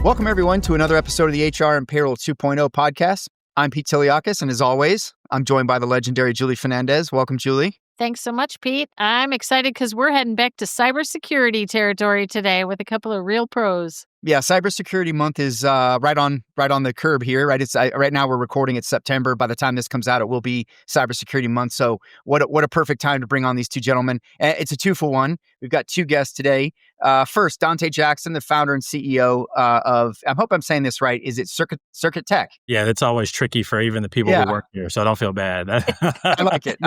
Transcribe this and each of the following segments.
Welcome, everyone, to another episode of the HR and Payroll 2.0 podcast. I'm Pete Tiliakis, and as always, I'm joined by the legendary Julie Fernandez. Welcome, Julie. Thanks so much, Pete. I'm excited because we're heading back to cybersecurity territory today with a couple of real pros. Yeah, Cybersecurity Month is right on the curb here. Right, right now we're recording it September. By the time this comes out, it will be Cybersecurity Month. So what a perfect time to bring on these two gentlemen. It's a 2-for-1. We've got two guests today. First, Dante Jackson, the founder and CEO of, I hope I'm saying this right, is it Serket-Tech? Yeah, that's always tricky for even the people who work here, so I don't feel bad. I like it.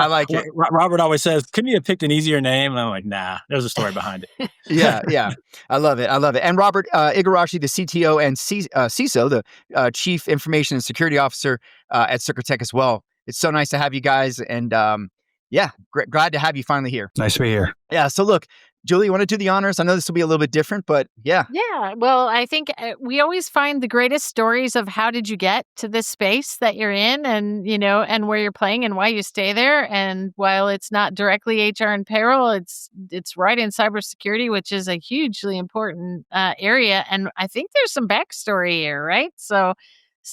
Robert always says, couldn't you have picked an easier name? And I'm like, nah, there's a story behind it. Yeah. I love it. And Robert Igarashi, the CTO and CISO, the Chief Information and Security Officer at Serket-Tech as well. It's so nice to have you guys, and glad to have you finally here. Nice to be here. Yeah, so look, Julie, you want to do the honors? I know this will be a little bit different, but yeah. Yeah, well, I think we always find the greatest stories of how did you get to this space that you're in and, and where you're playing and why you stay there. And while it's not directly HR and payroll, it's right in cybersecurity, which is a hugely important area. And I think there's some backstory here, right? So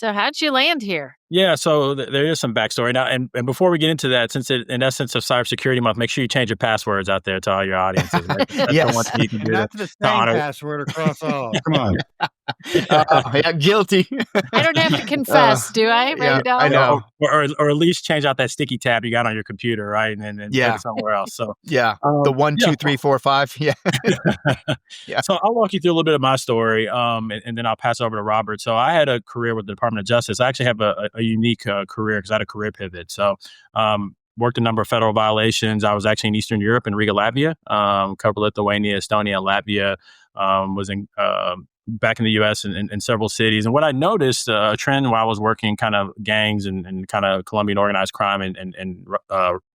how'd you land here? Yeah, so there is some backstory now, and before we get into that, since in essence of Cybersecurity Month, make sure you change your passwords out there to all your audiences. That's yes. the one thing you can do. Not the same password across all. Come on. Guilty. I don't have to confess, do I? Yeah, I know. Or at least change out that sticky tab you got on your computer, right? And put it somewhere else. So the 1, 2, 3, 4, 5. Yeah. Yeah. So I'll walk you through a little bit of my story, and then I'll pass it over to Robert. So I had a career with the Department of Justice. I actually have a unique career because I had a career pivot. So worked a number of federal violations. I was actually in Eastern Europe in Riga, Latvia, covered Lithuania, Estonia, Latvia, was in back in the U.S. in several cities. And what I noticed, a trend while I was working kind of gangs and kind of Colombian organized crime and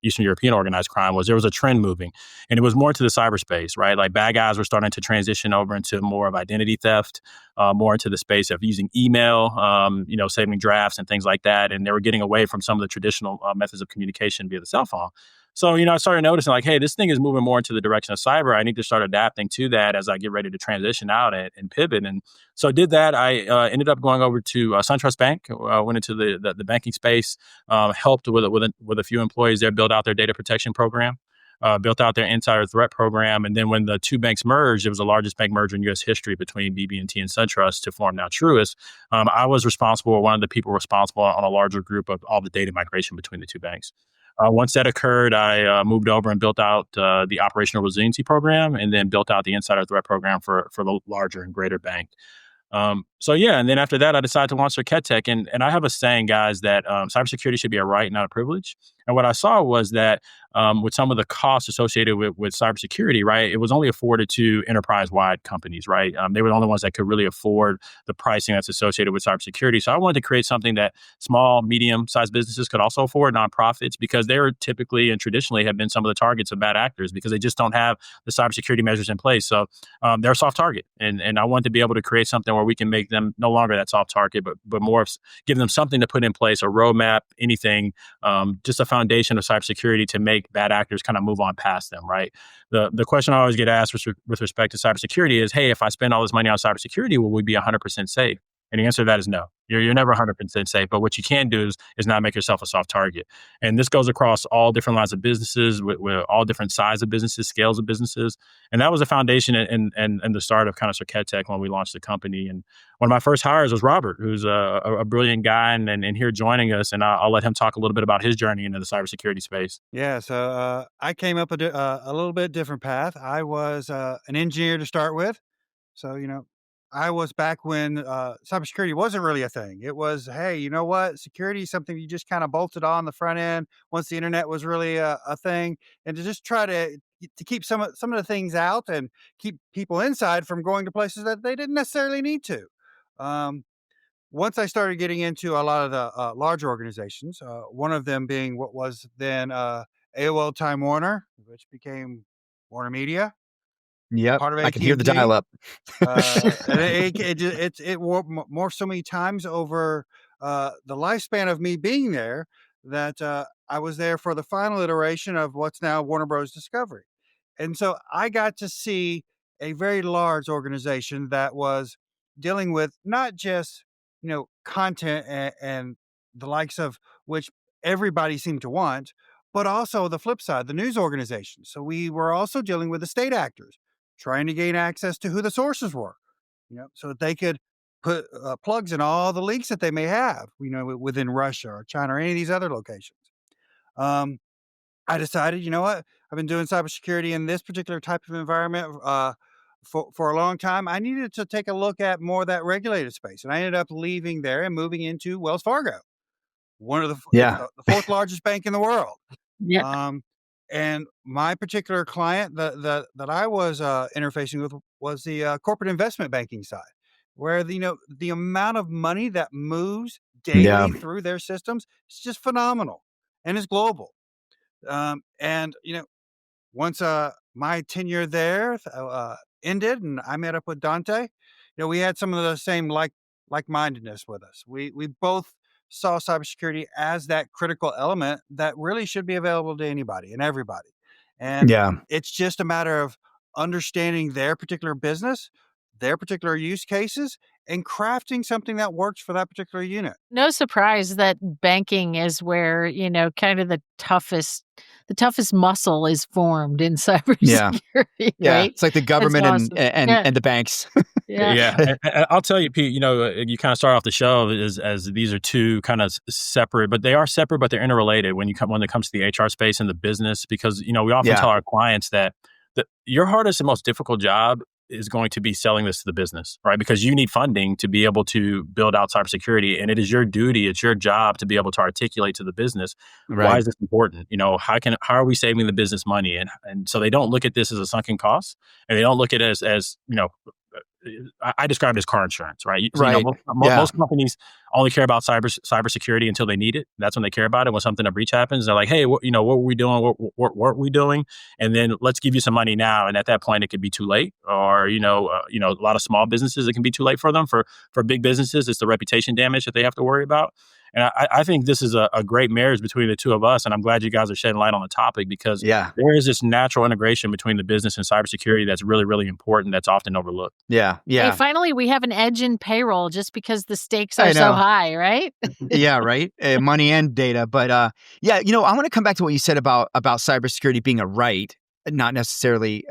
Eastern European organized crime, was there was a trend moving. And it was more to the cyberspace, right? Like bad guys were starting to transition over into more of identity theft, more into the space of using email, saving drafts and things like that. And they were getting away from some of the traditional methods of communication via the cell phone. So, I started noticing like, hey, this thing is moving more into the direction of cyber. I need to start adapting to that as I get ready to transition out and pivot. And so I did that. I ended up going over to SunTrust Bank, went into the banking space, helped with a few employees there, build out their data protection program, built out their insider threat program. And then when the two banks merged, it was the largest bank merger in U.S. history between BB&T and SunTrust to form now Truist. I was one of the people responsible on a larger group of all the data migration between the two banks. Once that occurred, I moved over and built out the operational resiliency program, and then built out the insider threat program for the larger and greater bank. And then after that, I decided to launch Serket-Tech. And I have a saying, guys, that cybersecurity should be a right, not a privilege. And what I saw was that with some of the costs associated with cybersecurity, right, it was only afforded to enterprise-wide companies, right? They were the only ones that could really afford the pricing that's associated with cybersecurity. So I wanted to create something that small, medium-sized businesses could also afford, nonprofits, because they are typically and traditionally have been some of the targets of bad actors because they just don't have the cybersecurity measures in place. So they're a soft target. And I wanted to be able to create something where we can make them no longer that soft target, but more give them something to put in place, a roadmap, anything, just a foundation of cybersecurity to make bad actors kind of move on past them, right? The question I always get asked with respect to cybersecurity is, hey, if I spend all this money on cybersecurity, will we be 100% safe? And the answer to that is no. You're never 100% safe, but what you can do is not make yourself a soft target. And this goes across all different lines of businesses, with all different sizes of businesses, scales of businesses. And that was the foundation and the start of kind of Serket-Tech when we launched the company. And one of my first hires was Robert, who's a brilliant guy and here joining us. And I'll let him talk a little bit about his journey into the cybersecurity space. Yeah, so I came up a little bit different path. I was an engineer to start with. So, I was back when cybersecurity wasn't really a thing. It was, hey, you know what? Security is something you just kind of bolted on the front end once the internet was really a thing, and to just try to keep some of the things out and keep people inside from going to places that they didn't necessarily need to. Once I started getting into a lot of the larger organizations, one of them being what was then AOL Time Warner, which became Warner Media. Yep, Part of I can hear the dial-up. And it morphed so many times over the lifespan of me being there that I was there for the final iteration of what's now Warner Bros. Discovery. And so I got to see a very large organization that was dealing with not just, content and the likes of which everybody seemed to want, but also the flip side, the news organizations. So we were also dealing with the state actors, trying to gain access to who the sources were, so that they could put plugs in all the leaks that they may have, within Russia or China or any of these other locations. Um, I decided, you know what? I've been doing cybersecurity in this particular type of environment for a long time. I needed to take a look at more of that regulated space, and I ended up leaving there and moving into Wells Fargo, one of it's Yeah. the fourth largest bank in the world. Yeah. Um, and my particular client that I was interfacing with was the corporate investment banking side, where the amount of money that moves Yeah. daily through their systems is just phenomenal, and it's global. And once my tenure there ended, and I met up with Dante, we had some of the same like-mindedness with us. We both saw cybersecurity as that critical element that really should be available to anybody and everybody. And Yeah. it's just a matter of understanding their particular business, their particular use cases, and crafting something that works for that particular unit. No surprise that banking is where, kind of the toughest muscle is formed in Yeah. cybersecurity, Yeah. right? It's like the That's government and awesome. and Yeah. and the banks. Yeah. Yeah, and I'll tell you, Pete. You kind of start off the show as these are two kind of separate, but they are separate, but they're interrelated when it comes to the HR space and the business. Because we often Yeah. tell our clients that your hardest and most difficult job is going to be selling this to the business, right? Because you need funding to be able to build out cybersecurity, and it is your duty, it's your job to be able to articulate to the business why Right. is this important. How are we saving the business money, and so they don't look at this as a sunken cost, and they don't look at it as I describe it as car insurance, right? Right. Yeah. Most companies only care about cybersecurity until they need it. That's when they care about it. When something a breach happens, they're like, "Hey, what were we doing? What were we doing?" And then let's give you some money now. And at that point, it could be too late. Or a lot of small businesses, it can be too late for them. For big businesses, it's the reputation damage that they have to worry about. And I think this is a great marriage between the two of us. And I'm glad you guys are shedding light on the topic because Yeah. there is this natural integration between the business and cybersecurity that's really, really important. That's often overlooked. Yeah. Hey, Yeah. finally, we have an edge in payroll just because the stakes I are so know. high, right? Yeah, right. Money and data, but yeah, I want to come back to what you said about cybersecurity being a right, not necessarily.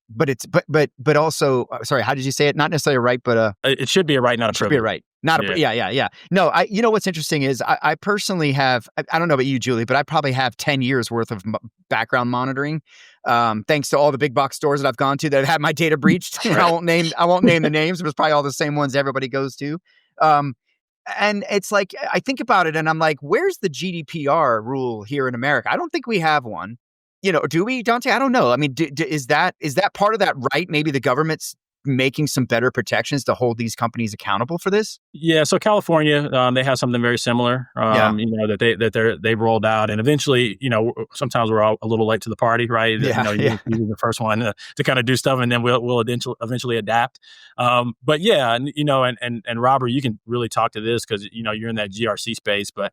But it's but also, sorry, how did you say it? Not necessarily a right, but It should be a right, not a it should be a privilege. right. Not a yeah. No, what's interesting is I personally have I don't know about you, Julie, but I probably have 10 years worth of background monitoring, thanks to all the big box stores that I've gone to that have had my data breached. I won't name the names. It was probably all the same ones everybody goes to. And it's like I think about it, and I'm like, where's the GDPR rule here in America? I don't think we have one. Do we, Dante? I don't know. I mean, is that part of that right? Maybe the government's making some better protections to hold these companies accountable for this? Yeah, so California, they have something very similar. Yeah. They've rolled out, and eventually, sometimes we're all a little late to the party, right? Yeah, You're the first one to kind of do stuff, and then we'll eventually adapt. But yeah, and Robert, you can really talk to this because you're in that GRC space, but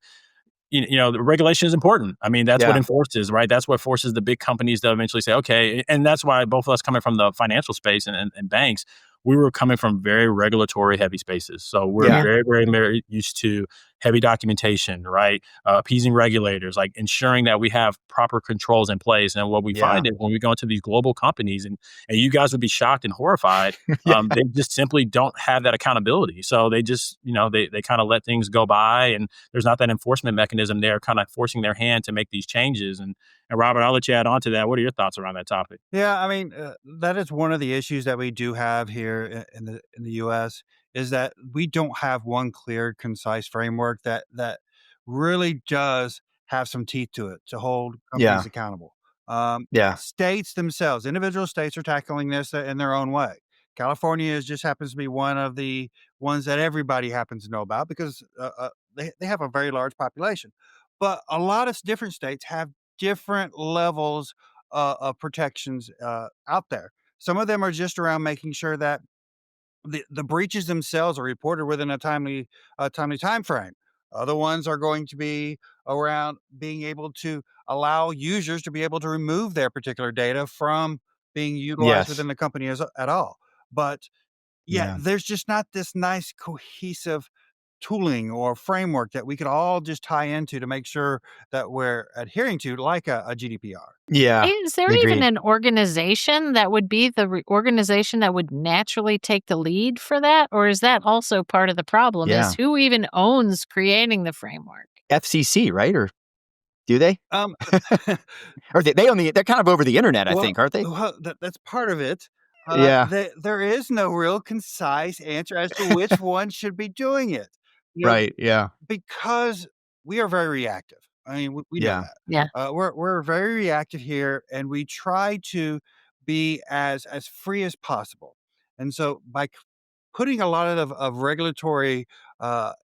the regulation is important. I mean, that's what Yeah. enforces, right? That's what forces the big companies to eventually say, okay. And that's why both of us coming from the financial space and banks, we were coming from very regulatory heavy spaces. So we're Yeah. very, very, very used to heavy documentation, right? Appeasing regulators, like ensuring that we have proper controls in place. And what we Yeah. find is when we go into these global companies, and you guys would be shocked and horrified, Yeah. they just simply don't have that accountability. So they just, they kind of let things go by, and there's not that enforcement mechanism there kind of forcing their hand to make these changes. And Robert, I'll let you add on to that. What are your thoughts around that topic? Yeah, I mean, that is one of the issues that we do have here in the U.S. is that we don't have one clear, concise framework that really does have some teeth to it to hold companies Yeah. accountable. Yeah. States themselves, individual states are tackling this in their own way. California just happens to be one of the ones that everybody happens to know about because they have a very large population. But a lot of different states have different levels of protections out there. Some of them are just around making sure that the breaches themselves are reported within a timely time frame. Other ones are going to be around being able to allow users to be able to remove their particular data from being utilized Yes. within the company at all. But Yeah. there's just not this nice cohesive tooling or framework that we could all just tie into to make sure that we're adhering to, like a GDPR. Yeah. Is there even Agreed. an organization that would be the organization that would naturally take the lead for that? Or is that also part of the problem? Yeah. Is who even owns creating the framework? FCC, right? Or do they? Um, Or they only they're kind of over the internet, I well, think, aren't they? that's part of it. Yeah. There is no real concise answer as to which one should be doing it. You know, Right. Yeah. because we are very reactive. I mean, we know Yeah. that. Yeah. We're very reactive here, and we try to be as free as possible. And so, by putting a lot of regulatory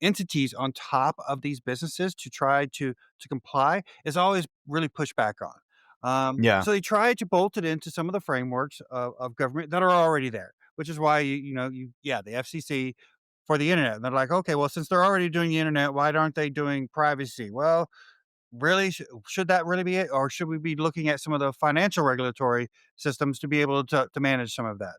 entities on top of these businesses to try to comply is always really pushed back on. Yeah. So they try to bolt it into some of the frameworks of government that are already there, which is why the FCC for the internet. And they're like, okay, well, since they're already doing the internet, why aren't they doing privacy? Well, really, should that really be it, or should we be looking at some of the financial regulatory systems to be able to manage some of that?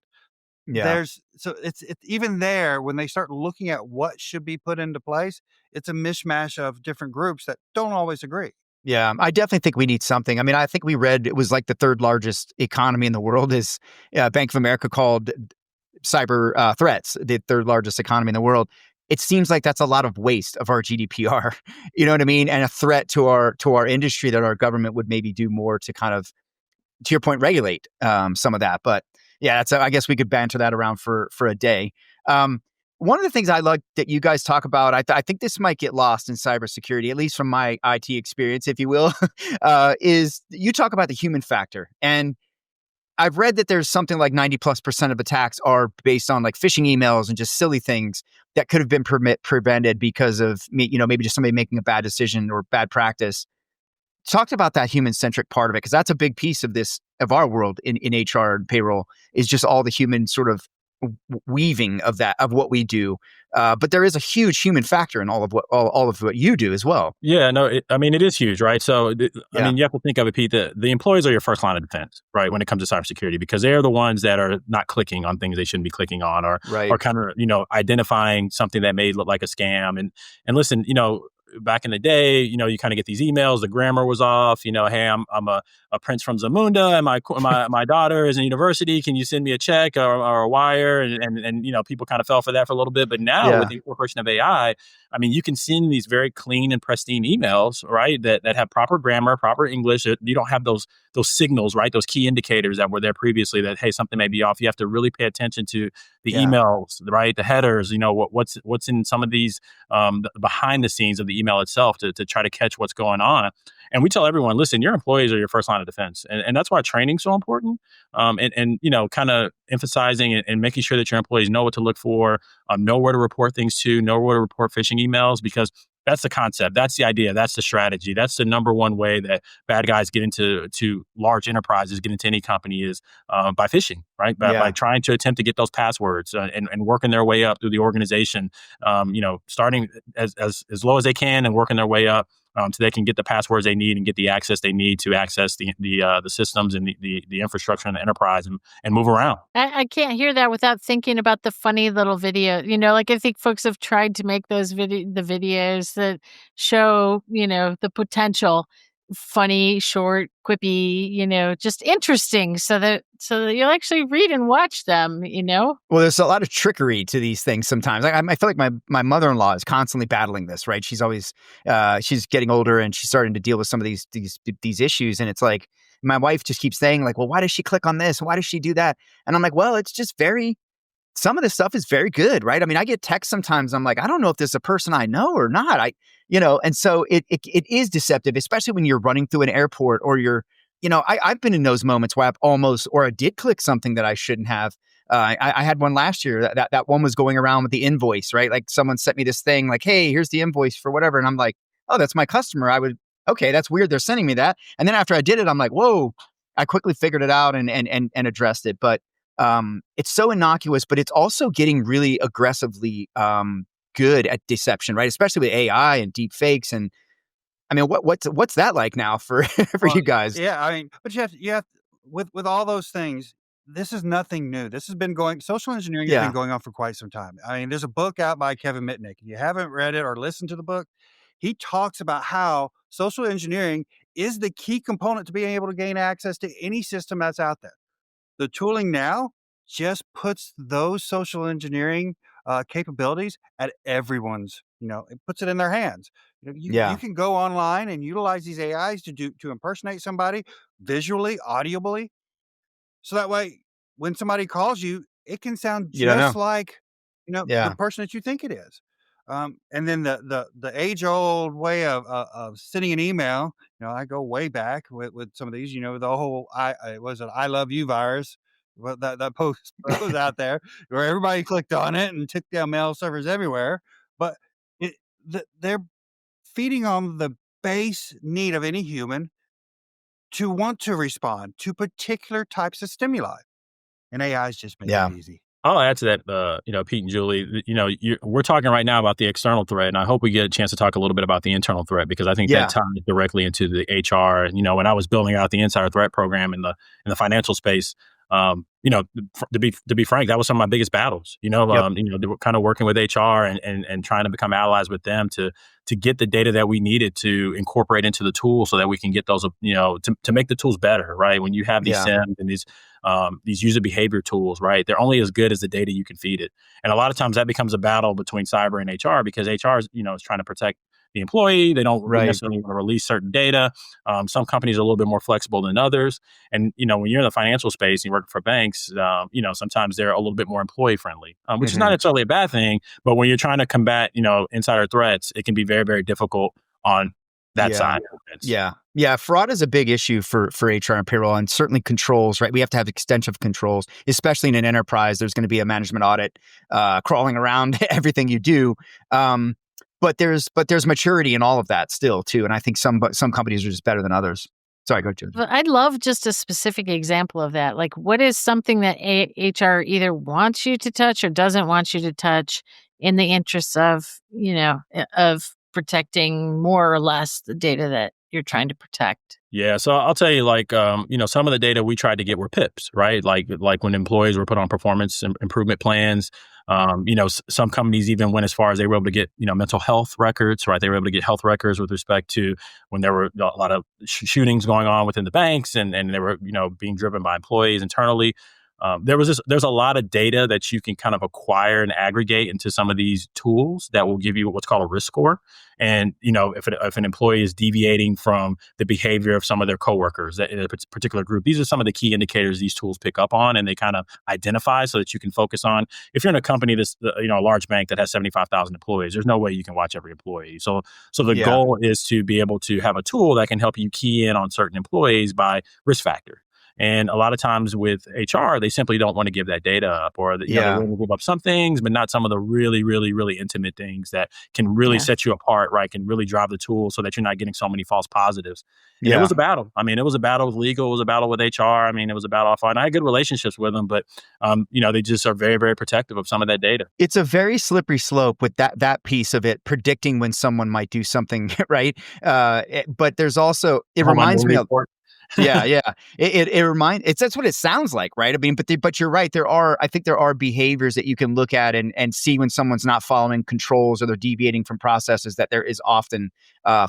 Yeah. It's even there when they start looking at what should be put into place, it's a mishmash of different groups that don't always agree. Yeah, I definitely think we need something. I mean, I think we read it was like the third largest economy in the world is Bank of America called cyber threats the third largest economy in the world. It seems like that's a lot of waste of our GDPR. You know what I mean? And a threat to our industry that our government would maybe do more to kind of, to your point, regulate some of that. But yeah, I guess we could banter that around for a day. One of the things I like that you guys talk about, I think this might get lost in cybersecurity, at least from my IT experience, if you will, is you talk about the human factor. And I've read that there's something like 90+% of attacks are based on like phishing emails and just silly things that could have been prevented because of maybe just somebody making a bad decision or bad practice. Talked about that human centric part of it, because that's a big piece of this, of our world in HR and payroll, is just all the human sort of weaving of that, of what we do. But there is a huge human factor in all of what you do as well. Yeah, no, it is huge, right? So, Yeah. you have to think of it, Pete, the employees are your first line of defense, right? When it comes to cybersecurity, because they're the ones that are not clicking on things they shouldn't be clicking on, or Right. or kind of, identifying something that may look like a scam. And listen, back in the day, you kind of get these emails, the grammar was off, hey, I'm a prince from Zamunda, and my daughter is in university. Can you send me a check or a wire? And people kind of fell for that for a little bit. But now with the incorporation of AI, you can send these very clean and pristine emails, right? That have proper grammar, proper English. You don't have those signals, right? Those key indicators that were there previously that, hey, something may be off. You have to really pay attention to the emails, right? The headers, what's in some of these behind the scenes of the email itself to try to catch what's going on. And we tell everyone, listen, your employees are your first line of defense. And that's why training's so important. And kind of emphasizing and making sure that your employees know what to look for, know where to report things to, know where to report phishing emails, because that's the concept. That's the idea. That's the strategy. That's the number one way that bad guys get into large enterprises, get into any company, is by phishing, right? By trying to attempt to get those passwords and working their way up through the organization, starting as low as they can and working their way up so they can get the passwords they need and get the access they need to access the systems and the infrastructure in the enterprise and move around. I can't hear that without thinking about the funny little video. I think folks have tried to make those the videos that show, the potential funny, short, quippy, just interesting so that you'll actually read and watch them, Well, there's a lot of trickery to these things sometimes. I feel like my mother-in-law is constantly battling this, right? She's always, she's getting older and she's starting to deal with some of these issues. And it's like, my wife just keeps saying like, well, why does she click on this? Why does she do that? And I'm like, well, it's just some of this stuff is very good, right? I get texts sometimes. I'm like, I don't know if this is a person I know or not. And so it is deceptive, especially when you're running through an airport or you're, I've been in those moments where I did click something that I shouldn't have. I had one last year that one was going around with the invoice, right? Like someone sent me this thing like, hey, here's the invoice for whatever. And I'm like, oh, that's my customer. Okay, that's weird. They're sending me that. And then after I did it, I'm like, whoa, I quickly figured it out and addressed it. But it's so innocuous, but it's also getting really aggressively good at deception, right? Especially with AI and deep fakes. And what's that like now for you guys? Yeah, but you have with all those things, this is nothing new. Social engineering has been Yeah. going on for quite some time. I mean, there's a book out by Kevin Mitnick. If you haven't read it or listened to the book, he talks about how social engineering is the key component to being able to gain access to any system that's out there. The tooling now just puts those social engineering capabilities at everyone's, it puts it in their hands. You Yeah. can go online and utilize these AIs to impersonate somebody visually, audibly, so that way, when somebody calls you, it can sound You don't just know. like, the Yeah. person that you think it is. And then the age old way of sending an email, I go way back with some of these, the whole I love you virus. Well, that post was out there where everybody clicked on it and took down mail servers everywhere. But it, they're feeding on the base need of any human to want to respond to particular types of stimuli. And AI's just made that Yeah. easy. I'll add to that, Pete and Julie. We're talking right now about the external threat, and I hope we get a chance to talk a little bit about the internal threat because I think Yeah. that ties directly into the HR. When I was building out the insider threat program in the financial space, to be frank, that was some of my biggest battles. Kind of working with HR and trying to become allies with them to get the data that we needed to incorporate into the tool so that we can get those, to make the tools better, right? When you have these Yeah. SIMs and these user behavior tools, right? They're only as good as the data you can feed it. And a lot of times that becomes a battle between cyber and HR because HR is trying to protect the employee. They don't Right. necessarily want to release certain data. Some companies are a little bit more flexible than others. And, when you're in the financial space and you work for banks, sometimes they're a little bit more employee friendly, which is not necessarily a bad thing. But when you're trying to combat, insider threats, it can be very, very difficult on that Yeah. side. Yeah. Yeah. Fraud is a big issue for HR and payroll, and certainly controls, right? We have to have extensive controls, especially in an enterprise. There's going to be a management audit crawling around everything you do. But there's maturity in all of that still too. And I think some companies are just better than others. Sorry, go ahead, Julie. But I'd love just a specific example of that. Like, what is something that HR either wants you to touch or doesn't want you to touch in the interests of, of protecting more or less the data that you're trying to protect? Yeah, so I'll tell you, some of the data we tried to get were PIPs, right? Like when employees were put on performance improvement plans. Some companies even went as far as they were able to get, mental health records, right? They were able to get health records with respect to when there were a lot of shootings going on within the banks, and they were, being driven by employees internally. There's a lot of data that you can kind of acquire and aggregate into some of these tools that will give you what's called a risk score. And, if an employee is deviating from the behavior of some of their coworkers in a particular group, these are some of the key indicators these tools pick up on and they kind of identify so that you can focus on. If you're in a company that's, a large bank that has 75,000 employees, there's no way you can watch every employee. So the goal is to be able to have a tool that can help you key in on certain employees by risk factor. And a lot of times with HR, they simply don't want to give that data up, or they're willing to give up some things, but not some of the really, really, really intimate things that can really set you apart, right? Can really drive the tool so that you're not getting so many false positives. And it was a battle. I mean, it was a battle with legal. It was a battle with HR. I mean, it was a battle offline. I had good relationships with them, but they just are very, very protective of some of that data. It's a very slippery slope with that piece of it, predicting when someone might do something, right? But there's also, it reminds me of. Yeah. That's what it sounds like, right? I mean, but you're right. I think there are behaviors that you can look at and see when someone's not following controls or they're deviating from processes, that there is often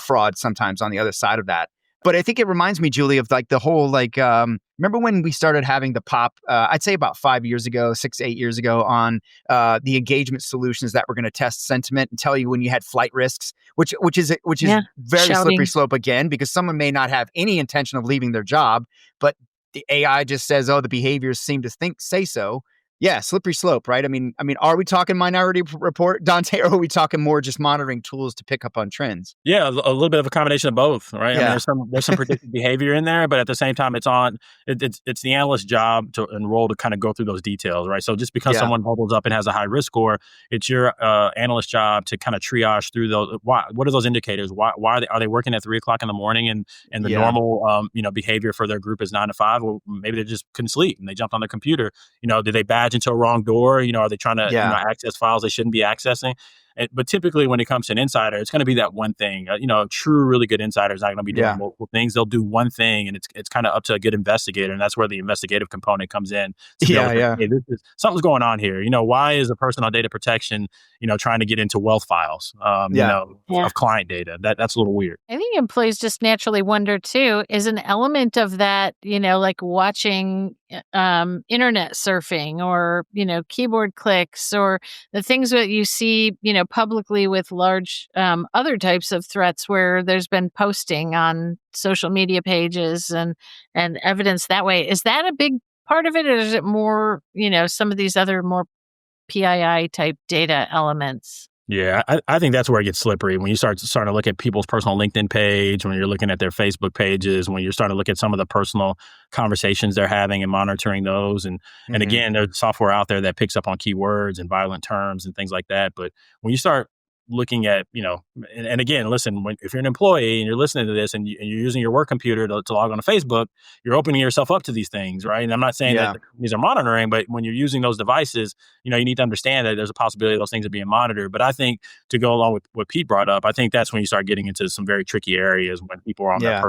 fraud sometimes on the other side of that. But I think it reminds me, Julie, of like the whole, remember when we started having the pop, I'd say about 5 years ago, 6, 8 years ago, on the engagement solutions that were going to test sentiment and tell you when you had flight risks, which is very shouting. Slippery slope again, because someone may not have any intention of leaving their job, but the AI just says, oh, the behaviors seem to say so. Yeah, slippery slope, right? I mean, are we talking Minority Report, Dante, or are we talking more just monitoring tools to pick up on trends? Yeah, a little bit of a combination of both, right? Yeah. I mean, there's some predictive behavior in there, but at the same time, it's the analyst's job and role to kind of go through those details, right? So just because someone bubbles up and has a high risk score, it's your analyst job to kind of triage through those. What are those indicators? Why are they working at 3:00 in the morning and the normal behavior for their group is 9 to 5? Well, maybe they just couldn't sleep and they jumped on their computer. Did they badge into a wrong door? Are they trying to access files they shouldn't be accessing? But typically when it comes to an insider, it's going to be that one thing. True, really good insider is not going to be doing multiple things. They'll do one thing, and it's kind of up to a good investigator. And that's where the investigative component comes in to be able to say, hey, something's going on here. Why is a person on data protection, trying to get into wealth files, of client data? That's a little weird. I think employees just naturally wonder too, is an element of that, like watching internet surfing or, keyboard clicks or the things that you see, publicly with large other types of threats where there's been posting on social media pages and evidence that way. Is that a big part of it, or is it more, some of these other more PII type data elements? Yeah, I think that's where it gets slippery. When you start to look at people's personal LinkedIn page, when you're looking at their Facebook pages, when you're starting to look at some of the personal conversations they're having and monitoring those. And again, there's software out there that picks up on keywords and violent terms and things like that. But when you start looking at, and again, listen, if you're an employee and you're listening to this and you're using your work computer to log on to Facebook, you're opening yourself up to these things, right? And I'm not saying that these are monitoring, but when you're using those devices, you need to understand that there's a possibility those things are being monitored. But I think to go along with what Pete brought up, I think that's when you start getting into some very tricky areas when people are on their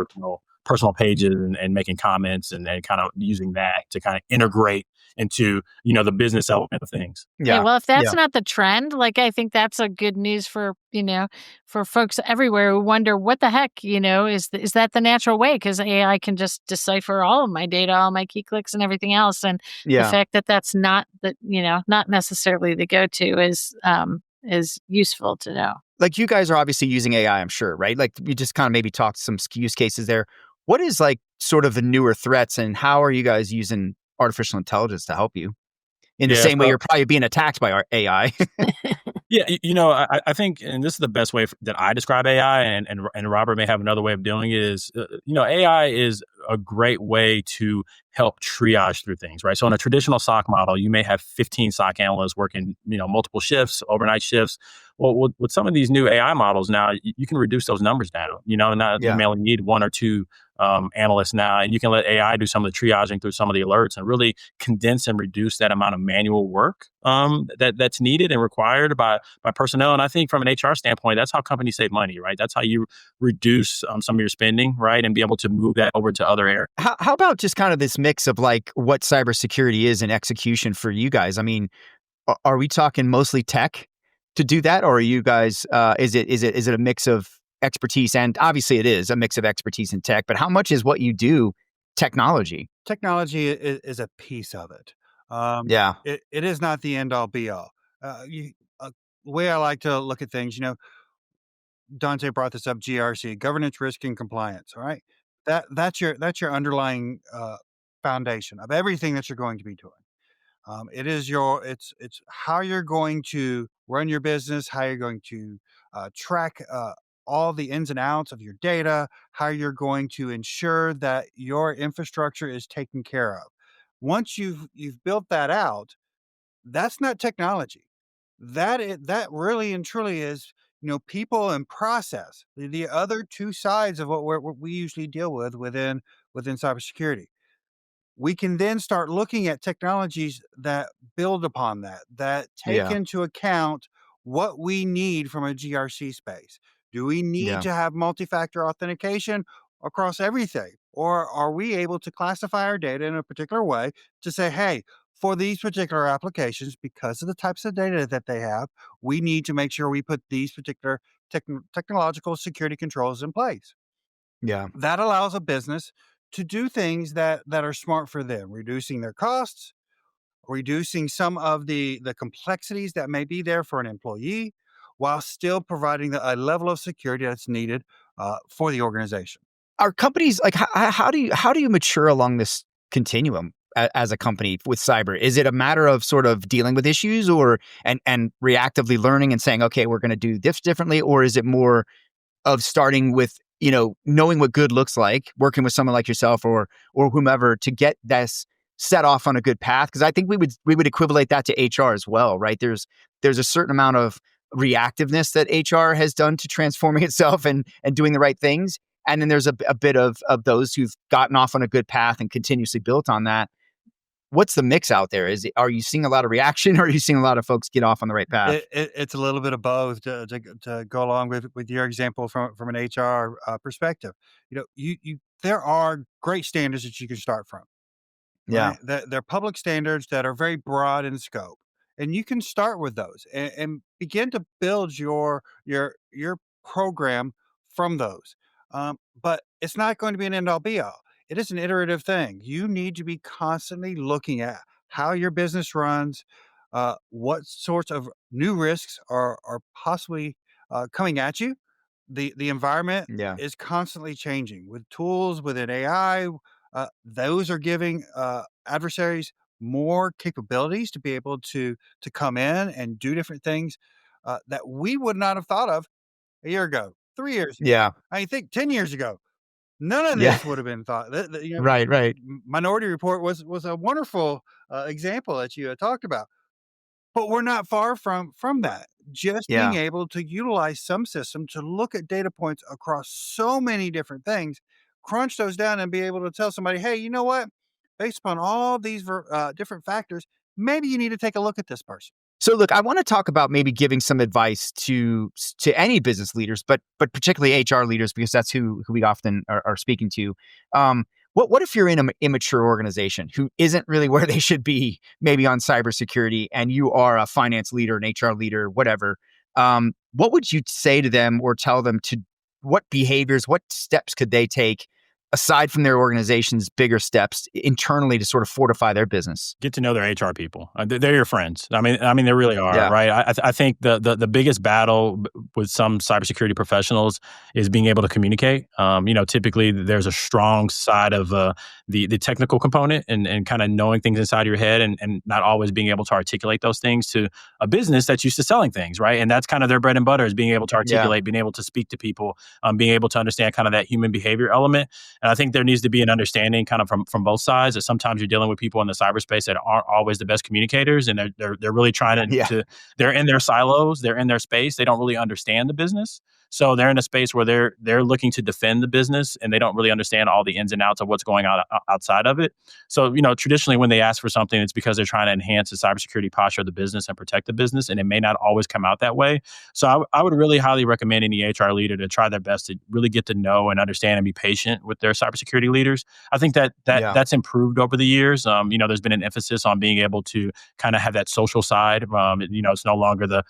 personal pages and making comments and kind of using that to kind of integrate into, the business element of things. Yeah. Well, if that's not the trend, I think that's a good news for, for folks everywhere who wonder what the heck, is that the natural way? Because AI can just decipher all of my data, all my key clicks and everything else. And the fact that that's not not necessarily the go-to is useful to know. Like, you guys are obviously using AI, I'm sure, right? Like, you just kind of maybe talked some use cases there. What is sort of the newer threats, and how are you guys using artificial intelligence to help you in the same way you're probably being attacked by our AI? Yeah, I think, and this is the best way that I describe AI, and Robert may have another way of doing it, is, AI is a great way to help triage through things, right? So in a traditional SOC model, you may have 15 SOC analysts working, multiple shifts, overnight shifts. Well, with some of these new AI models now, you can reduce those numbers down. You may only need one or two analysts now, and you can let AI do some of the triaging through some of the alerts and really condense and reduce that amount of manual work that's needed and required by personnel. And I think from an HR standpoint, that's how companies save money, right? That's how you reduce some of your spending, right? And be able to move that over to other areas. How about just kind of this mix of what cybersecurity is and execution for you guys? I mean, are we talking mostly tech to do that, or are you guys? Is it a mix of expertise? And obviously, it is a mix of expertise and tech. But how much is what you do technology? Technology is a piece of it. It is not the end all be all. The way I like to look at things, Dante brought this up: GRC, governance, risk, and compliance. All right, that's your underlying foundation of everything that you're going to be doing. It's how you're going to run your business, how you're going to track all the ins and outs of your data, how you're going to ensure that your infrastructure is taken care of. Once you've built that out, that's not technology. That really and truly is, people and process. The other two sides of what we usually deal with within cybersecurity. We can then start looking at technologies that build upon that take into account what we need from a GRC space. Do we need to have multi-factor authentication across everything? Or are we able to classify our data in a particular way to say, hey, for these particular applications, because of the types of data that they have, we need to make sure we put these particular technological security controls in place. Yeah. That allows a business to do things that are smart for them, reducing their costs, reducing some of the complexities that may be there for an employee, while still providing a level of security that's needed for the organization. Are companies how do you mature along this continuum as a company with cyber? Is it a matter of sort of dealing with issues and reactively learning and saying, okay, we're going to do this differently? Or is it more of starting with, knowing what good looks like, working with someone like yourself or whomever to get this set off on a good path? Because I think we would equivalent that to HR as well, right? There's a certain amount of reactiveness that HR has done to transforming itself and doing the right things. And then there's a bit of those who've gotten off on a good path and continuously built on that. what's the mix out there? Are you seeing a lot of reaction, or are you seeing a lot of folks get off on the right path? It's a little bit of both to go along with your example from an HR perspective. You there are great standards that you can start from. Yeah. Right? They're public standards that are very broad in scope, and you can start with those and begin to build your program from those. But it's not going to be an end all be all. It is an iterative thing. You need to be constantly looking at how your business runs, what sorts of new risks are possibly coming at you. The environment Yeah. is constantly changing with tools within AI. Those are giving adversaries more capabilities to be able to come in and do different things that we would not have thought of a year ago, 3 years ago. Yeah. I think 10 years ago, none of Yeah. this would have been thought. Right. Right. Minority Report was a wonderful example that you talked about. But we're not far from that. Just being Yeah. able to utilize some system to look at data points across so many different things, crunch those down, and be able to tell somebody, hey, you know what? Based upon all these different factors, maybe you need to take a look at this person. So look, I want to talk about maybe giving some advice to any business leaders, but particularly HR leaders, because that's who we often are speaking to. What if you're in an immature organization who isn't really where they should be, maybe on cybersecurity, and you are a finance leader, an HR leader, whatever? What would you say to them or tell them to what behaviors, what steps could they take aside from their organization's bigger steps internally to sort of fortify their business? Get to know their HR people. They're your friends. I mean, they really are, Yeah. right? I think the biggest battle with some cybersecurity professionals is being able to communicate. Typically there's a strong side of the technical component and kind of knowing things inside your head and not always being able to articulate those things to a business that's used to selling things, right? And that's kind of their bread and butter, is being able to articulate, being able to speak to people, being able to understand kind of that human behavior element. And I think there needs to be an understanding kind of from both sides, that sometimes you're dealing with people in the cyberspace that aren't always the best communicators, and they're really trying to they're in their silos, they're in their space, they don't really understand the business. So they're in a space where they're looking to defend the business, and they don't really understand all the ins and outs of what's going on outside of it. So, traditionally when they ask for something, it's because they're trying to enhance the cybersecurity posture of the business and protect the business, and it may not always come out that way. So I would really highly recommend any HR leader to try their best to really get to know and understand and be patient with their cybersecurity leaders. I think that's improved over the years. There's been an emphasis on being able to kind of have that social side. It's no longer the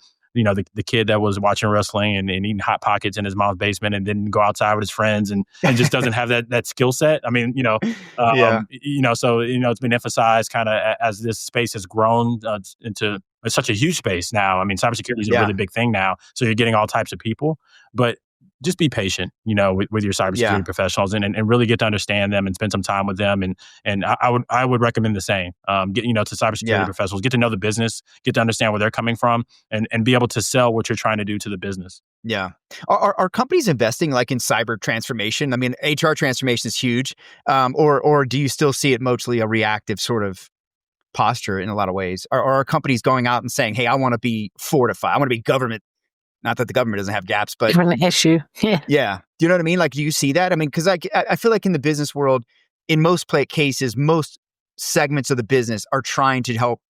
kid that was watching wrestling and eating Hot Pockets in his mom's basement and then go outside with his friends and just doesn't have that skill set. I mean, so it's been emphasized kind of as this space has grown into such a huge space now. I mean, cybersecurity is a really big thing now. So you're getting all types of people, but just be patient, with your cybersecurity professionals and really get to understand them and spend some time with them. And I would recommend the same. Get to cybersecurity professionals, get to know the business, get to understand where they're coming from, and be able to sell what you're trying to do to the business. Yeah. Are companies investing like in cyber transformation? I mean, HR transformation is huge. Or do you still see it mostly a reactive sort of posture in a lot of ways? Or are companies going out and saying, hey, I want to be fortified. I want to be government. Not that the government doesn't have gaps, but different issue. Yeah. Yeah. Do you know what I mean? Like, do you see that? I mean, because I feel like in the business world, in most cases, most segments of the business are trying to help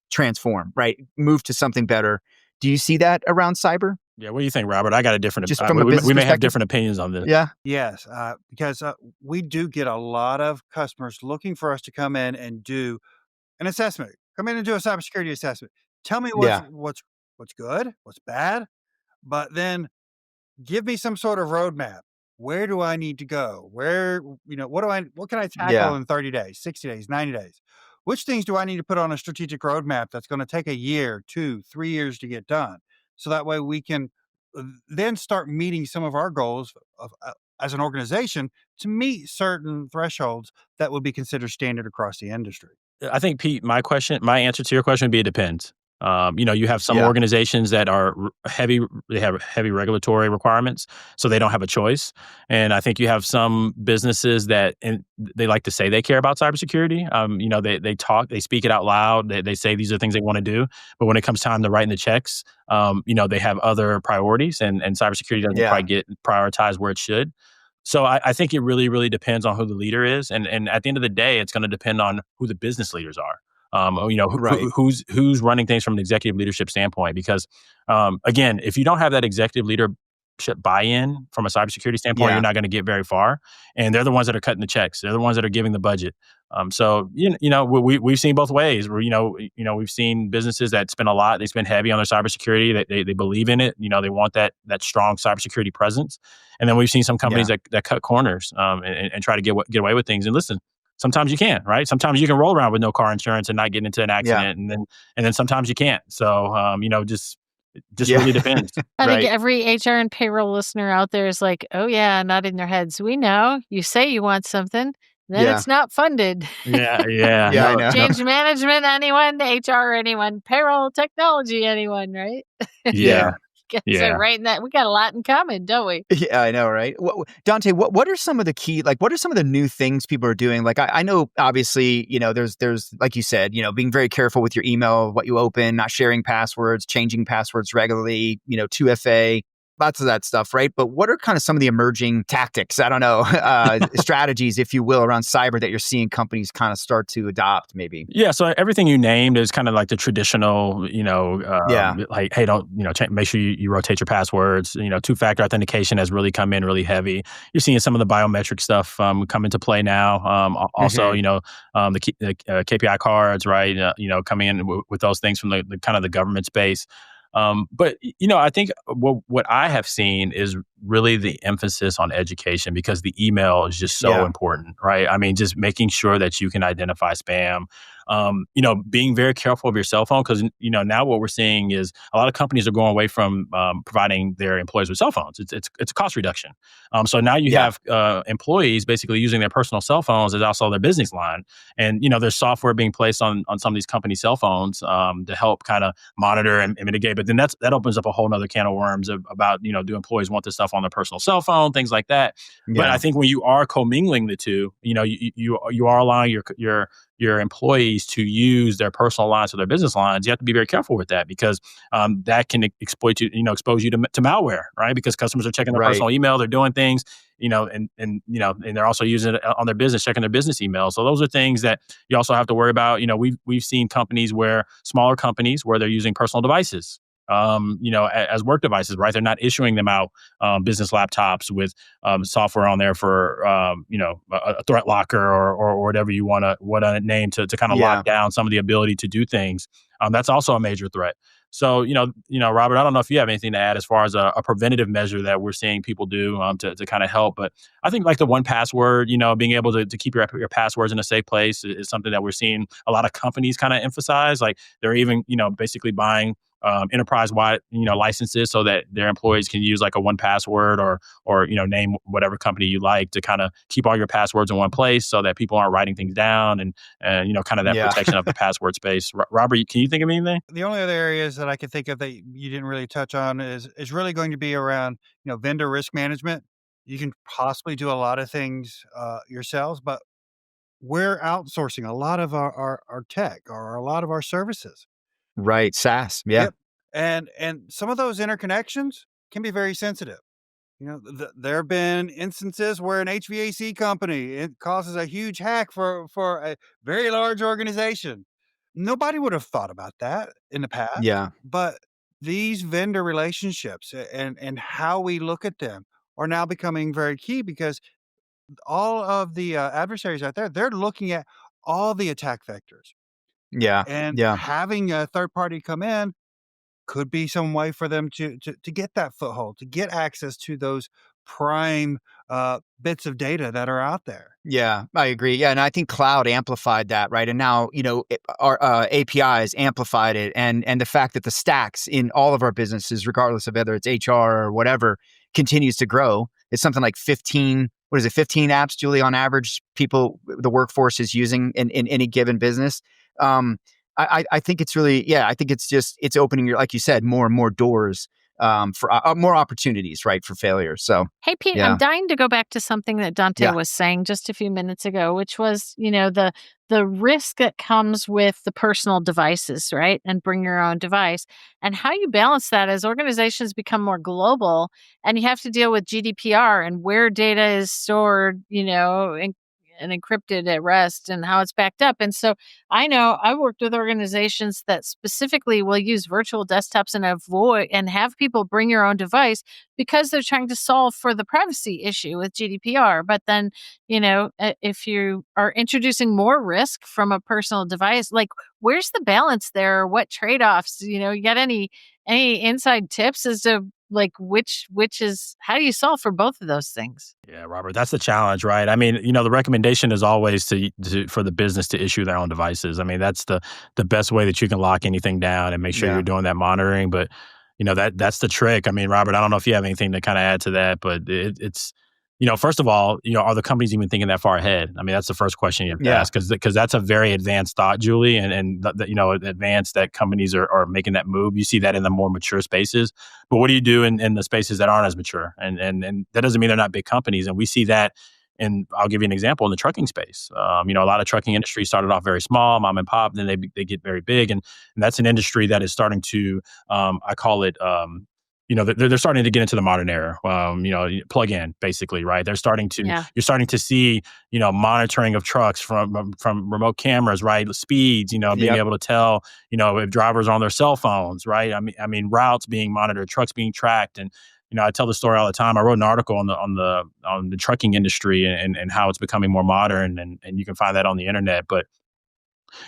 transform, right? Move to something better. Do you see that around cyber? Yeah. What do you think, Robert? I got a different. Just from a business we may have perspective? different opinions on this. Yeah. Yes, because we do get a lot of customers looking for us to come in and do an assessment. Come in and do a cybersecurity assessment. Tell me what's good, what's bad, but then give me some sort of roadmap. Where do I need to go? What can I tackle in 30 days, 60 days, 90 days? Which things do I need to put on a strategic roadmap that's going to take a year, 2, 3 years to get done? So that way we can then start meeting some of our goals as an organization to meet certain thresholds that would be considered standard across the industry. I think, Pete, my answer to your question would be it depends. You have some organizations that are they have heavy regulatory requirements, so they don't have a choice. And I think you have some businesses that they like to say they care about cybersecurity. They speak it out loud. They say these are things they want to do. But when it comes time to writing the checks, they have other priorities, and cybersecurity doesn't quite get prioritized where it should. So I think it really, really depends on who the leader is. And at the end of the day, it's going to depend on who the business leaders are. Right. Who's running things from an executive leadership standpoint? Because again, if you don't have that executive leadership buy-in from a cybersecurity standpoint, you're not going to get very far. And they're the ones that are cutting the checks. They're the ones that are giving the budget. So we've seen both ways. Where we've seen businesses that spend a lot. They spend heavy on their cybersecurity. They believe in it. They want that strong cybersecurity presence. And then we've seen some companies that cut corners and try to get away with things. And listen, sometimes you can, right? Sometimes you can roll around with no car insurance and not get into an accident, and then sometimes you can't. So just really depends. I think every HR and payroll listener out there is like, oh yeah, nodding their heads. We know you say you want something, then it's not funded. Yeah. I know. Change management, anyone, HR, anyone, payroll, technology, anyone, right? Yeah. So right in that, we got a lot in common, don't we? Yeah, I know, right? Dante, what are some of the key, what are some of the new things people are doing? Like, I know, obviously, there's, like you said, being very careful with your email, what you open, not sharing passwords, changing passwords regularly, 2FA, lots of that stuff, right? But what are kind of some of the emerging tactics, I don't know, strategies, if you will, around cyber that you're seeing companies kind of start to adopt maybe? Yeah, so everything you named is kind of like the traditional, like, hey, don't, make sure you rotate your passwords. Two-factor authentication has really come in really heavy. You're seeing some of the biometric stuff come into play now. Also, the KPI cards, right? Coming in with those things from the kind of the government space. But I think what I have seen is really the emphasis on education, because the email is just so important, right? I mean, just making sure that you can identify spam. Being very careful of your cell phone, because now what we're seeing is a lot of companies are going away from providing their employees with cell phones. It's a cost reduction. So now you have employees basically using their personal cell phones as also their business line, and there's software being placed on some of these company cell phones to help kind of monitor and mitigate. But then that opens up a whole nother can of worms about do employees want this stuff on their personal cell phone, things like that. But I think when you are commingling the two, you are allowing your employees to use their personal lines or their business lines. You have to be very careful with that, because that can expose you to malware, right? Because customers are checking their personal email, they're doing things, and they're also using it on their business, checking their business email. So those are things that you also have to worry about. We've seen smaller companies where they're using personal devices, as work devices, right? They're not issuing them out business laptops with software on there for a threat locker or whatever you want to name to kind of lock down some of the ability to do things. That's also a major threat. So Robert, I don't know if you have anything to add as far as a preventative measure that we're seeing people do to kind of help. But I think like the 1Password, being able to keep your passwords in a safe place is something that we're seeing a lot of companies kind of emphasize. Like they're even basically buying enterprise-wide, licenses so that their employees can use like a 1Password or name whatever company you like to kind of keep all your passwords in one place so that people aren't writing things down and kind of that protection of the password space. Robert, can you think of anything? The only other areas that I can think of that you didn't really touch on is really going to be around vendor risk management. You can possibly do a lot of things yourselves, but we're outsourcing a lot of our tech or a lot of our services. Right, SaaS, yeah. Yep. And some of those interconnections can be very sensitive. There have been instances where an HVAC company, it causes a huge hack for a very large organization. Nobody would have thought about that in the past. Yeah. But these vendor relationships and how we look at them are now becoming very key, because all of the adversaries out there, they're looking at all the attack vectors. Yeah. And Yeah. having a third party come in could be some way for them to get that foothold, to get access to those prime bits of data that are out there. Yeah, I agree. Yeah, and I think cloud amplified that, right? And now, our APIs amplified it, and the fact that the stacks in all of our businesses, regardless of whether it's HR or whatever, continues to grow. It's something like 15. What is it? 15 apps, Julie, on average, the workforce is using in any given business. I think it's really, I think it's opening like you said, more and more doors for more opportunities, right, for failure. So, hey, Pete, I'm dying to go back to something that Dante was saying just a few minutes ago, which was, the risk that comes with the personal devices, right, and bring your own device, and how you balance that as organizations become more global, and you have to deal with GDPR and where data is stored, and encrypted at rest and how it's backed up. And so I know I've worked with organizations that specifically will use virtual desktops and avoid and have people bring your own device because they're trying to solve for the privacy issue with GDPR. But then, if you are introducing more risk from a personal device, like where's the balance there? What trade-offs? You got any inside tips as to like which is how do you solve for both of those things? Yeah, Robert, that's the challenge, right? I mean, the recommendation is always for the business to issue their own devices. I mean, that's the best way that you can lock anything down and make sure you're doing that monitoring. But that's the trick. I mean, Robert, I don't know if you have anything to kind of add to that, but it's first of all, are the companies even thinking that far ahead? I mean, that's the first question you have to ask, because that's a very advanced thought, Julie, and advanced that companies are making that move. You see that in the more mature spaces, but what do you do in the spaces that aren't as mature? And that doesn't mean they're not big companies, and we see that. And I'll give you an example in the trucking space. A lot of trucking industry started off very small, mom and pop, then they get very big, and that's an industry that is starting to, I call it. They're starting to get into the modern era. Plug in basically, right? They're starting to. Yeah. You're starting to see, monitoring of trucks from remote cameras, right? Speeds, being able to tell, if drivers are on their cell phones, right? I mean, routes being monitored, trucks being tracked, and I tell the story all the time. I wrote an article on the trucking industry and how it's becoming more modern, and you can find that on the internet, but.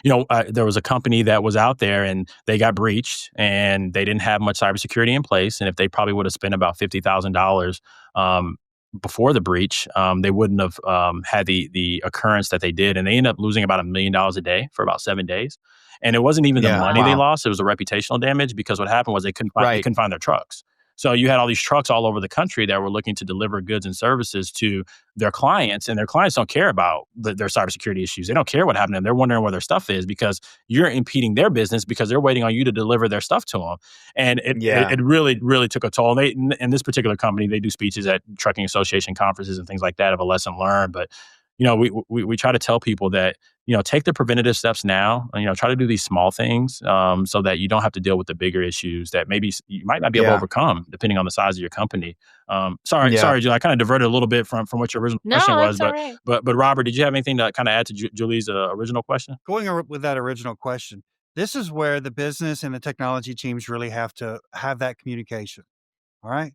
There was a company that was out there and they got breached and they didn't have much cybersecurity in place. And if they probably would have spent about $50,000 before the breach, they wouldn't have had the occurrence that they did. And they ended up losing about $1 million a day for about 7 days. And it wasn't even the money they lost. It was the reputational damage, because what happened was they couldn't find their trucks. So you had all these trucks all over the country that were looking to deliver goods and services to their clients, and their clients don't care about their cybersecurity issues. They don't care what happened to them. They're wondering where their stuff is because you're impeding their business because they're waiting on you to deliver their stuff to them. And it really, really took a toll. And in this particular company, they do speeches at trucking association conferences and things like that of a lesson learned. But we try to tell people that, take the preventative steps now, try to do these small things so that you don't have to deal with the bigger issues that maybe you might not be able to overcome depending on the size of your company. Sorry, Julie, I kind of diverted a little bit from what your original question was, but Robert, did you have anything to kind of add to Julie's original question? Going with that original question, this is where the business and the technology teams really have to have that communication. All right.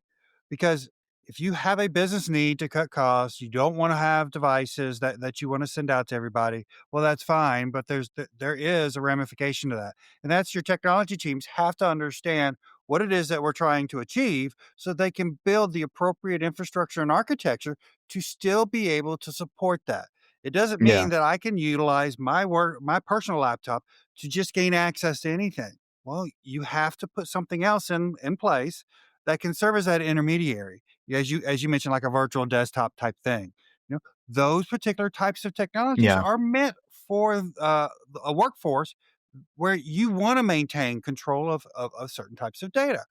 Because if you have a business need to cut costs, you don't want to have devices that you want to send out to everybody. Well, that's fine, but there is a ramification to that. And that's your technology teams have to understand what it is that we're trying to achieve so they can build the appropriate infrastructure and architecture to still be able to support that. It doesn't mean that I can utilize my personal laptop to just gain access to anything. Well, you have to put something else in place that can serve as that intermediary, as you mentioned, like a virtual desktop type thing. Those particular types of technologies are meant for a workforce where you want to maintain control of certain types of data.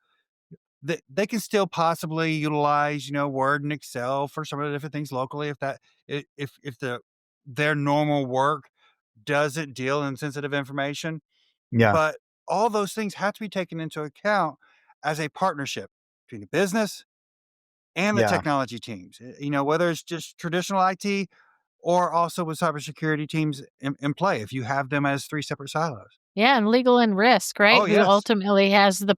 They can still possibly utilize, Word and Excel for some of the different things locally if their normal work doesn't deal in sensitive information. But all those things have to be taken into account as a partnership between the business and the technology teams, whether it's just traditional IT or also with cybersecurity teams in play, if you have them as 3 separate silos. Yeah, and legal and risk, right? Oh, Who yes. ultimately has the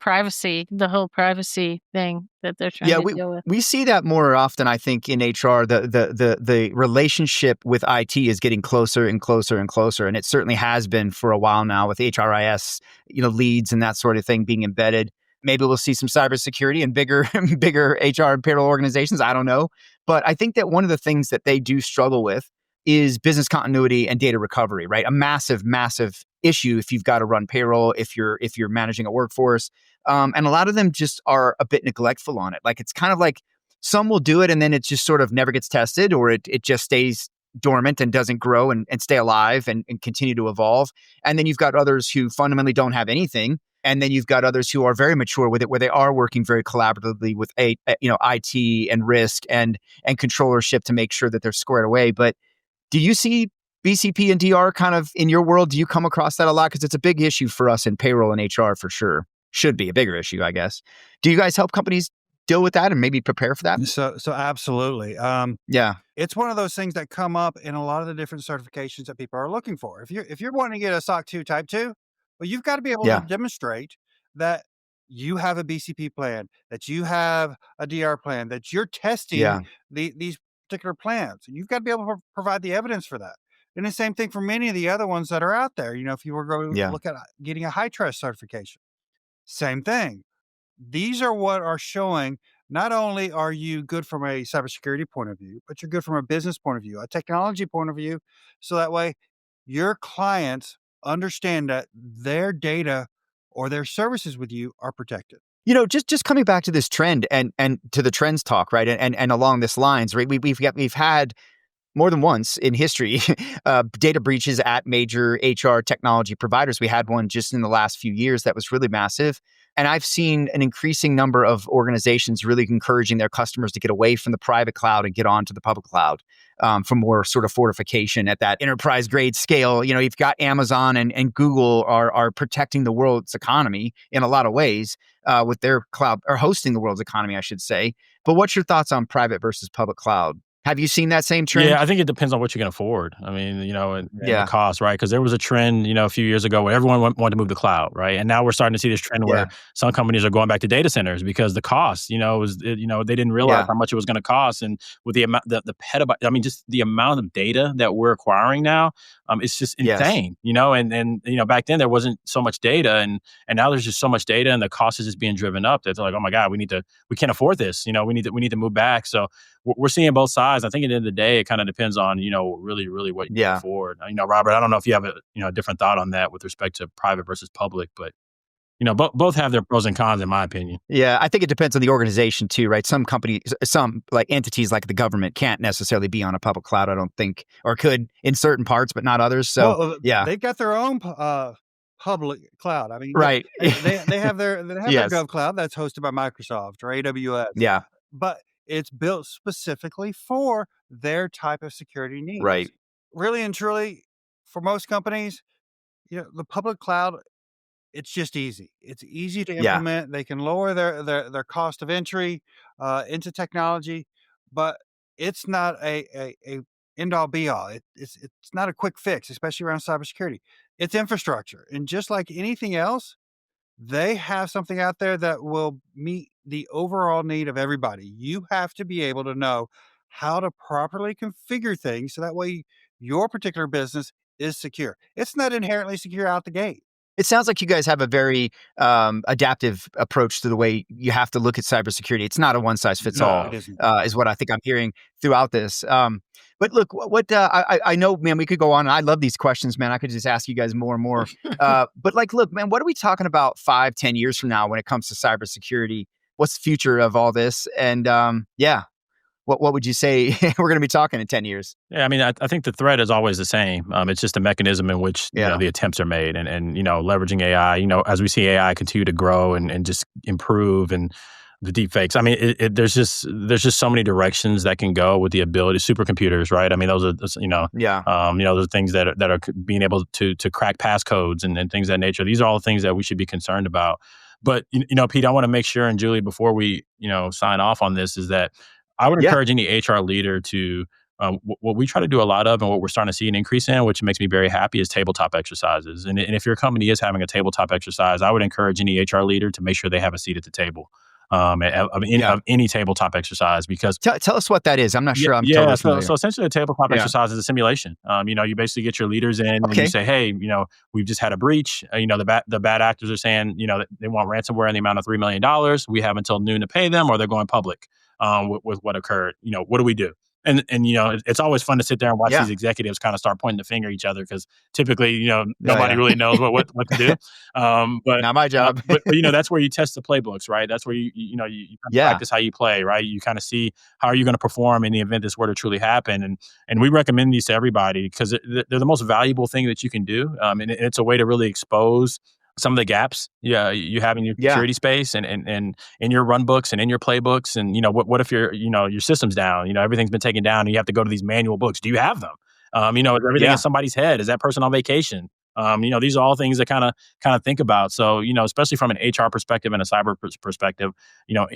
whole privacy thing that they're trying to deal with. We see that more often, I think, in HR. The relationship with IT is getting closer and closer and closer, and it certainly has been for a while now with HRIS, leads and that sort of thing being embedded. Maybe we'll see some cybersecurity in bigger HR and payroll organizations. I don't know. But I think that one of the things that they do struggle with is business continuity and data recovery, right? A massive, massive issue if you've got to run payroll, if you're managing a workforce. And a lot of them just are a bit neglectful on it. Like it's kind of like some will do it and then it just sort of never gets tested, or it just stays dormant and doesn't grow and stay alive and continue to evolve. And then you've got others who fundamentally don't have anything. And then you've got others who are very mature with it, where they are working very collaboratively with IT and risk and controllership to make sure that they're squared away. But do you see BCP and DR kind of in your world? Do you come across that a lot? Because it's a big issue for us in payroll and HR for sure. Should be a bigger issue, I guess. Do you guys help companies deal with that and maybe prepare for that? So absolutely. Yeah. It's one of those things that come up in a lot of the different certifications that people are looking for. If you're wanting to get a SOC 2 Type 2, well, you've got to be able to Yeah. demonstrate that you have a BCP plan, that you have a DR plan, that you're testing Yeah. these particular plans. You've got to be able to provide the evidence for that. And the same thing for many of the other ones that are out there. If you were going to Yeah. look at getting a high trust certification, same thing. These are what are showing not only are you good from a cybersecurity point of view, but you're good from a business point of view, a technology point of view. So that way your clients understand that their data or their services with you are protected. Just coming back to this trend and to the trends talk, right? And along this lines, right? We've had more than once in history, data breaches at major HR technology providers. We had one just in the last few years that was really massive. And I've seen an increasing number of organizations really encouraging their customers to get away from the private cloud and get onto the public cloud for more sort of fortification at that enterprise grade scale. You've got Amazon and Google are protecting the world's economy in a lot of ways with their cloud, or hosting the world's economy, I should say. But what's your thoughts on private versus public cloud? Have you seen that same trend? Yeah, I think it depends on what you can afford. I mean, and Yeah. the cost, right? Because there was a trend, a few years ago where everyone wanted to move to cloud, right? And now we're starting to see this trend where some companies are going back to data centers because the cost, they didn't realize how much it was going to cost, and with the amount, the petabyte, I mean, just the amount of data that we're acquiring now, it's just insane, and back then there wasn't so much data, and now there's just so much data, and the cost is just being driven up. That's like, oh my God, we can't afford this, we need to move back. So we're seeing both sides. I think at the end of the day, it kind of depends on, really, really what you can afford. Robert, I don't know if you have a different thought on that with respect to private versus public, but both have their pros and cons, in my opinion. Yeah, I think it depends on the organization too, right? Some companies, some like entities like the government can't necessarily be on a public cloud, I don't think, or could in certain parts, but not others. So they've got their own public cloud. I mean, right? they have their their Gov cloud that's hosted by Microsoft or AWS. Yeah, but it's built specifically for their type of security needs. Right. Really and truly, for most companies, the public cloud, it's just easy. It's easy to implement. They can lower their cost of entry into technology, but it's not a end all be all. It's not a quick fix, especially around cybersecurity. It's infrastructure, and just like anything else, they have something out there that will meet the overall need of everybody. You have to be able to know how to properly configure things so that way your particular business is secure. It's not inherently secure out the gate. It sounds like you guys have a very adaptive approach to the way you have to look at cybersecurity. It's not a one size fits all, it isn't. Is what I think I'm hearing throughout this. But look, I know, man, we could go on. And I love these questions, man. I could just ask you guys more and more. But look, man, what are we talking about 5-10 years from now when it comes to cybersecurity? What's the future of all this? And what would you say we're going to be talking in 10 years? Yeah, I mean, I think the threat is always the same. It's just a mechanism in which the attempts are made, and leveraging AI. As we see AI continue to grow and just improve, and the deep fakes. I mean, there's just so many directions that can go with the ability. Supercomputers, right? I mean, those are those are things that are being able to crack passcodes and things of that nature. These are all things that we should be concerned about. But Pete, I want to make sure, and Julie, before we sign off on this, is that I would encourage any HR leader to, what we try to do a lot of, and what we're starting to see an increase in, which makes me very happy, is tabletop exercises. And if your company is having a tabletop exercise, I would encourage any HR leader to make sure they have a seat at the table of any tabletop exercise. Because tell us what that is. I'm not sure. I'm totally familiar. So essentially, a tabletop exercise is a simulation. You basically get your leaders in, and you say, hey, we've just had a breach. The bad actors are saying, they want ransomware in the amount of $3 million. We have until noon to pay them, or they're going public. With what occurred, what do we do? And it's always fun to sit there and watch these executives kind of start pointing the finger at each other, because typically, nobody really knows what to do. But not my job. but that's where you test the playbooks, right? That's where you practice how you play, right? You kind of see how are you going to perform in the event this were to truly happen. And we recommend these to everybody because they're the most valuable thing that you can do. And it's a way to really expose some of the gaps you have in your security space and in your run books and in your playbooks. And, what if your system's down, everything's been taken down and you have to go to these manual books. Do you have them? Is everything in somebody's head? Is that person on vacation? These are all things that kind of think about. So, especially from an HR perspective and a cyber perspective,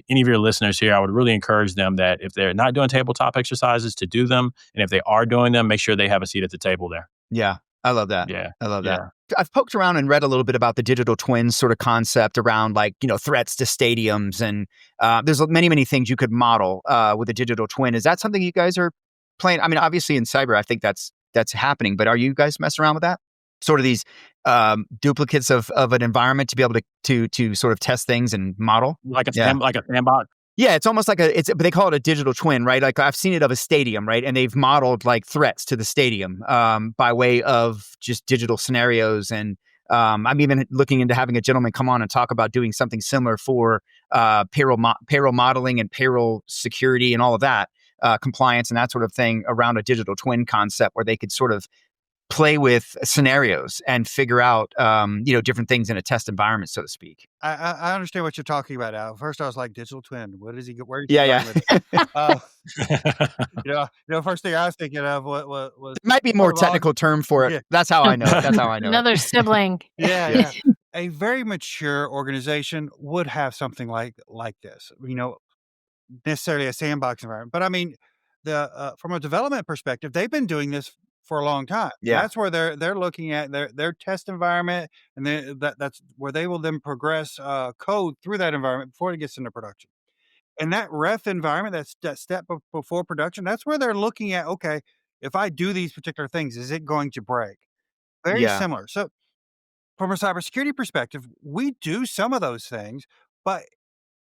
any of your listeners here, I would really encourage them that if they're not doing tabletop exercises, to do them. And if they are doing them, make sure they have a seat at the table there. Yeah. I love that. Yeah. I love that. Yeah. I've poked around and read a little bit about the digital twins sort of concept around threats to stadiums. And there's many, many things you could model with a digital twin. Is that something you guys are playing? I mean, obviously in cyber, I think that's happening, but are you guys messing around with that? Sort of these duplicates of an environment to be able to sort of test things and model? Like a sandbox? Yeah, it's almost like but they call it a digital twin, right? Like I've seen it of a stadium, right? And they've modeled like threats to the stadium by way of just digital scenarios. And I'm even looking into having a gentleman come on and talk about doing something similar for payroll modeling and payroll security and all of that, compliance and that sort of thing around a digital twin concept where they could sort of play with scenarios and figure out, different things in a test environment, so to speak. I understand what you're talking about, Al. First, I was like, digital twin. What is he? Where is he Yeah, going yeah. with it? First thing I was thinking of was It might be a more technical term for it. Yeah. That's how I know it. That's how I know Another sibling. Yeah. A very mature organization would have something like this. Necessarily a sandbox environment, but I mean, from a development perspective, they've been doing this for a long time. Yeah. That's where they're looking at their test environment, and that's where they will then progress code through that environment before it gets into production. And that ref environment, that's that step before production, that's where they're looking at, okay, if I do these particular things, is it going to break? Very similar. So from a cybersecurity perspective, we do some of those things, but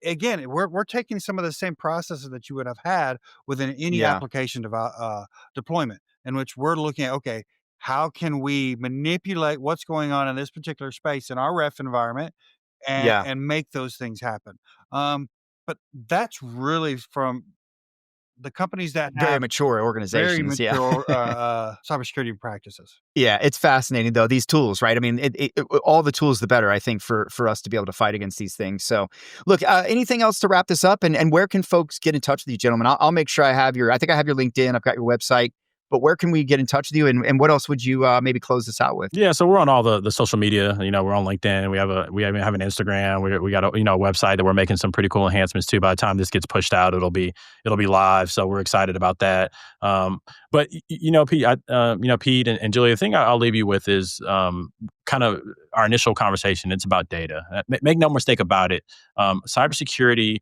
again, we're taking some of the same processes that you would have had within any application deployment, in which we're looking at, okay, how can we manipulate what's going on in this particular space in our ref environment and make those things happen. But that's really from the companies that very have mature organizations. very mature cybersecurity practices. Yeah, it's fascinating though, these tools, right? I mean, all the tools, the better, I think, for us to be able to fight against these things. So look, anything else to wrap this up? And where can folks get in touch with you, gentlemen? I'll make sure I think I have your LinkedIn, I've got your website, but where can we get in touch with you? And what else would you maybe close this out with? Yeah, so we're on all the social media. We're on LinkedIn. We have an Instagram. We got a website that we're making some pretty cool enhancements to. By the time this gets pushed out, it'll be live. So we're excited about that. But Pete, Pete and Julia, the thing I'll leave you with is kind of our initial conversation. It's about data. Make no mistake about it. Cybersecurity.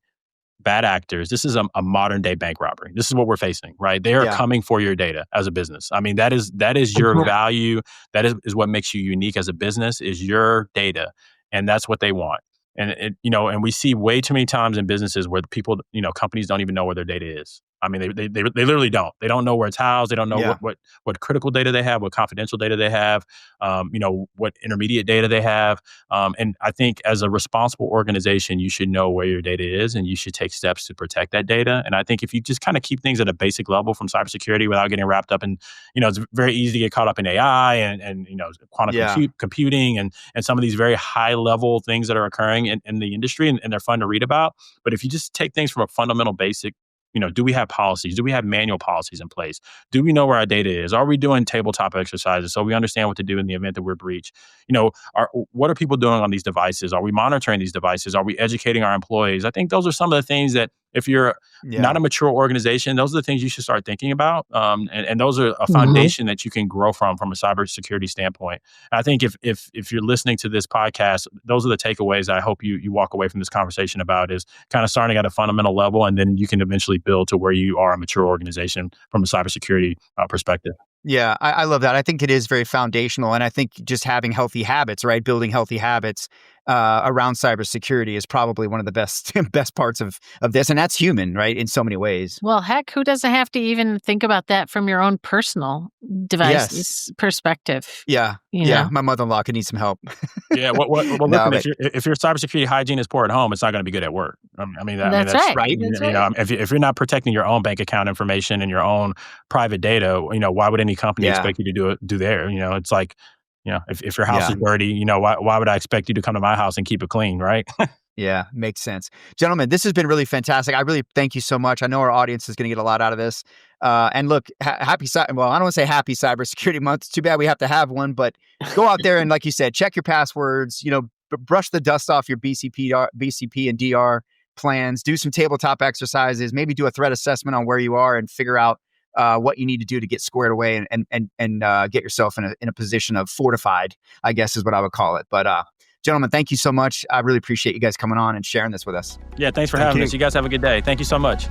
Bad actors. This is a modern day bank robbery. This is what we're facing, right? They are coming for your data as a business. I mean, that is your value. That is what makes you unique as a business, is your data, and that's what they want. And and we see way too many times in businesses where people, companies don't even know where their data is. I mean, they literally don't. They don't know where it's housed. They don't know what critical data they have, what confidential data they have, what intermediate data they have. And I think as a responsible organization, you should know where your data is, and you should take steps to protect that data. And I think if you just kind of keep things at a basic level from cybersecurity without getting wrapped up in, it's very easy to get caught up in AI and quantum computing and some of these very high level things that are occurring in the industry, and they're fun to read about. But if you just take things from a fundamental basic, do we have policies? Do we have manual policies in place? Do we know where our data is? Are we doing tabletop exercises so we understand what to do in the event that we're breached? What are people doing on these devices? Are we monitoring these devices? Are we educating our employees? I think those are some of the things that, if you're not a mature organization, those are the things you should start thinking about. And those are a foundation that you can grow from a cybersecurity standpoint. And I think if you're listening to this podcast, those are the takeaways I hope you walk away from this conversation about, is kind of starting at a fundamental level, and then you can eventually build to where you are a mature organization from a cybersecurity perspective. Yeah, I love that. I think it is very foundational. And I think just having healthy habits, right? Building healthy habits around cybersecurity is probably one of the best parts of this. And that's human, right? In so many ways. Well, heck, who doesn't have to even think about that from your own personal device perspective? Yeah. Yeah. My mother-in-law could need some help. Yeah. Listen, if your cybersecurity hygiene is poor at home, it's not going to be good at work. That's right. If you're not protecting your own bank account information and your own private data, why would any company expect you to do there? It's like, if your house is dirty, why would I expect you to come to my house and keep it clean, right? Yeah, makes sense. Gentlemen, this has been really fantastic. I really thank you so much. I know our audience is going to get a lot out of this. And look, well, I don't want to say happy Cybersecurity Month. It's too bad we have to have one, but go out there and, like you said, check your passwords, brush the dust off your BCP and DR plans, do some tabletop exercises, maybe do a threat assessment on where you are and figure out what you need to do to get squared away and get yourself in a position of fortified, I guess is what I would call it. But gentlemen, thank you so much. I really appreciate you guys coming on and sharing this with us. Yeah, thanks for having us. You guys have a good day. Thank you so much.